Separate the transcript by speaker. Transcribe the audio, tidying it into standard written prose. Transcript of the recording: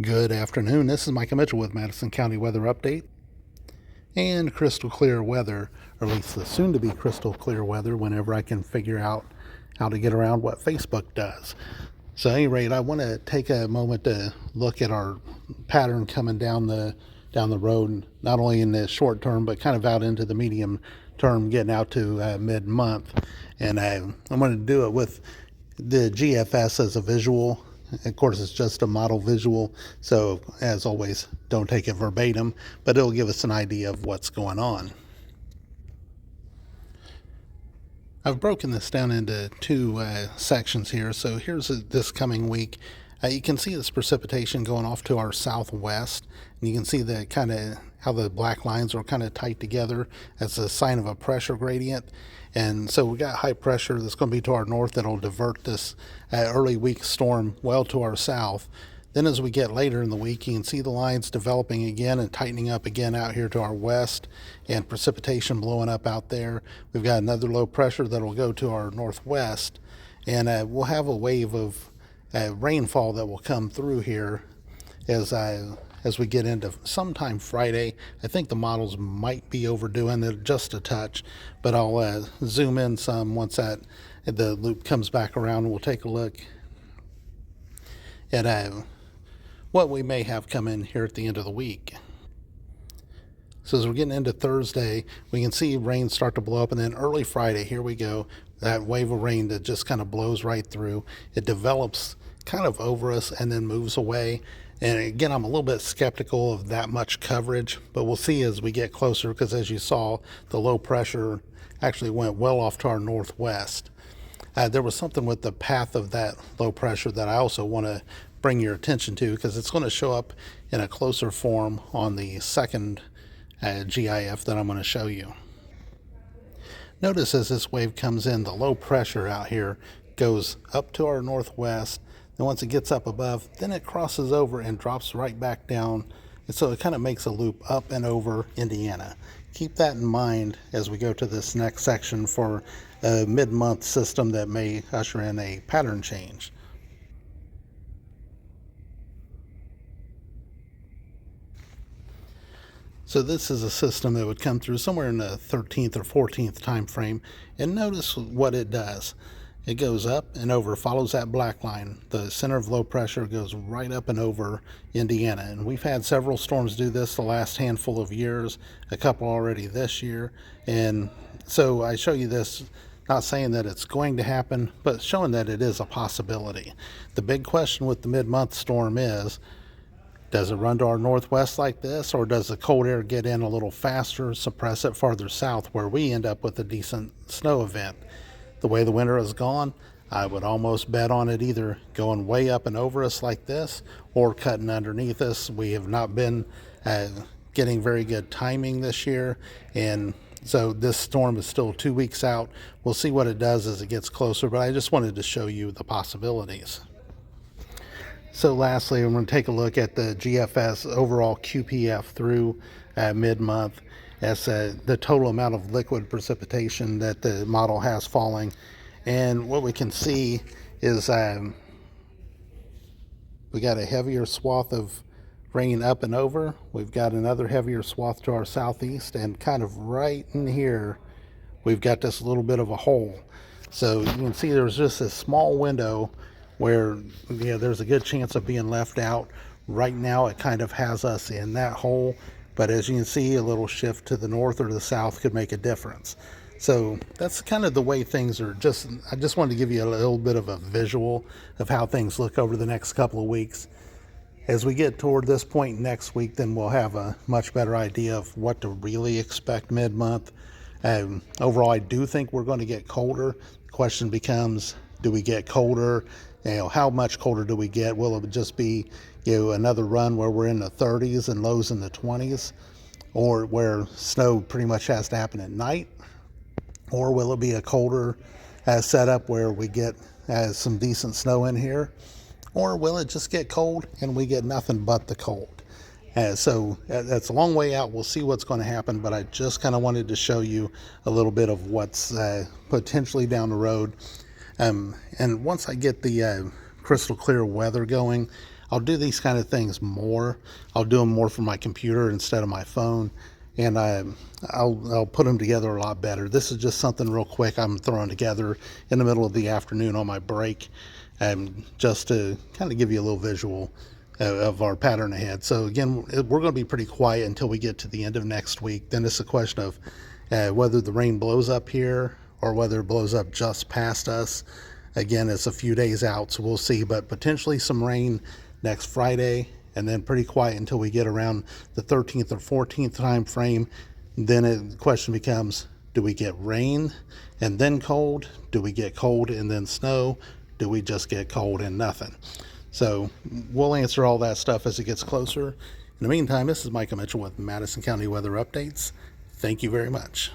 Speaker 1: Good afternoon. This is Micah Mitchell with Madison County Weather Update and crystal clear weather, or at least the soon to be crystal clear weather whenever I can figure out how to get around what Facebook does. So, at any rate, I want to take a moment to look at our pattern coming down the road, not only in the short term, but kind of out into the medium term, getting out to mid month. And I'm going to do it with the GFS as a visual. Of course, it's just a model visual, so as always, don't take it verbatim, but it'll give us an idea of what's going on. I've broken this down into two sections here. So here's this coming week. You can see this precipitation going off to our southwest, and you can see the kind of how the black lines are kind of tight together as a sign of a pressure gradient. And so we got high pressure that's going to be to our north that'll divert this early week storm well to our south. Then as we get later in the week, you can see the lines developing again and tightening up again out here to our west, and precipitation blowing up out there. We've got another low pressure that will go to our northwest, and we'll have a wave of rainfall that will come through here as we get into sometime Friday. I think the models might be overdoing it just a touch, but I'll zoom in some once the loop comes back around, and we'll take a look at what we may have come in here at the end of the week. So as we're getting into Thursday, we can see rain start to blow up, and then early Friday, here we go, that wave of rain that just kind of blows right through. It develops kind of over us and then moves away. And again, I'm a little bit skeptical of that much coverage, but we'll see as we get closer, because as you saw, the low pressure actually went well off to our northwest. There was something with the path of that low pressure that I also want to bring your attention to, because it's going to show up in a closer form on the second GIF that I'm going to show you. Notice as this wave comes in, the low pressure out here goes up to our northwest. And once it gets up above, then it crosses over and drops right back down. And so it kind of makes a loop up and over Indiana. Keep that in mind as we go to this next section for a mid-month system that may usher in a pattern change. So this is a system that would come through somewhere in the 13th or 14th time frame, and notice what it does. It goes up and over, follows that black line. The center of low pressure goes right up and over Indiana, and we've had several storms do this the last handful of years, a couple already this year. And so I show you this, not saying that it's going to happen, but showing that it is a possibility. The big question with the mid-month storm is, does it run to our northwest like this, or does the cold air get in a little faster, suppress it farther south, where we end up with a decent snow event? The way the winter has gone, I would almost bet on it either going way up and over us like this, or cutting underneath us. We have not been getting very good timing this year, and so this storm is still 2 weeks out. We'll see what it does as it gets closer, but I just wanted to show you the possibilities. So lastly, I'm going to take a look at the GFS overall QPF through mid-month as the total amount of liquid precipitation that the model has falling. And what we can see is we got a heavier swath of rain up and over. We've got another heavier swath to our southeast, and kind of right in here, we've got this little bit of a hole. So you can see there's just a small window where there's a good chance of being left out. Right now it kind of has us in that hole, but as you can see, a little shift to the north or the south could make a difference. So that's kind of the way things are. I just wanted to give you a little bit of a visual of how things look over the next couple of weeks. As we get toward this point next week, then we'll have a much better idea of what to really expect mid-month. Overall, I do think we're going to get colder. The question becomes, do we get colder? How much colder do we get? Will it just be another run where we're in the 30s and lows in the 20s, or where snow pretty much has to happen at night? Or will it be a colder setup where we get some decent snow in here? Or will it just get cold and we get nothing but the cold? So that's a long way out. We'll see what's going to happen, but I just kind of wanted to show you a little bit of what's potentially down the road. And once I get the crystal clear weather going, I'll do these kind of things more. I'll do them more from my computer instead of my phone, and I'll put them together a lot better. This is just something real quick I'm throwing together in the middle of the afternoon on my break, just to kind of give you a little visual of our pattern ahead. So again, we're going to be pretty quiet until we get to the end of next week. Then it's a question of whether the rain blows up here or whether it blows up just past us. Again, it's a few days out, so we'll see, but potentially some rain next Friday, and then pretty quiet until we get around the 13th or 14th time frame. Then the question becomes, do we get rain and then cold? Do we get cold and then snow? Do we just get cold and nothing? So we'll answer all that stuff as it gets closer. In the meantime, this is Michael Mitchell with Madison County Weather Updates. Thank you very much.